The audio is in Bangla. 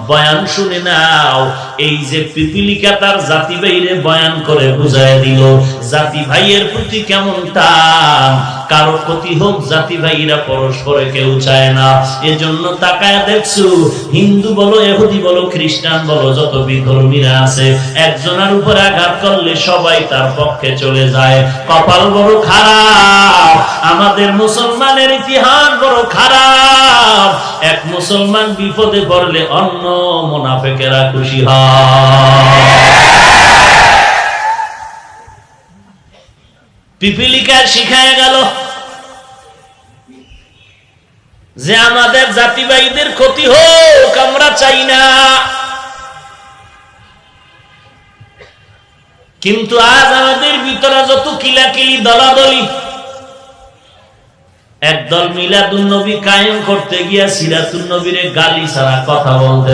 বয়ান শুনে নাও। এই যে পিপিলিকা তার জাতি ভাইরে বয়ান করে বুঝায় দিল জাতি ভাইয়ের প্রতি কেমন টান, কারো ক্ষতি হোক জাতি ভাইরা পরস্পরে কেউ চায় না। এজন্য তাকায় দেখছো, হিন্দু বলো, ইহুদি বলো, খ্রিস্টান বলো, যত বিধর্মীরা আছে, একজনের উপর আঘাত করলে সবাই তার পক্ষে চলে যায়। কপাল বড় খারাপ, আমাদের মুসলমানের ইতিহাস বড় খারাপ। এক মুসলমান বিপদে পড়লে অন্য মুনাফিকেরা খুশি হয়। পিপিলিকা শিখায় গেল যে আমাদের জাতি ভাইদের ক্ষতি হোক আমরা চাই না, কিন্তু আজ আমাদের ভিতরে যত কিলাকিলি দলাদলি, একদল মিলাদুন নবী কায়েম করতে গিয়া সিরাতুন নবীরে গালি ছাড়া কথা বলতে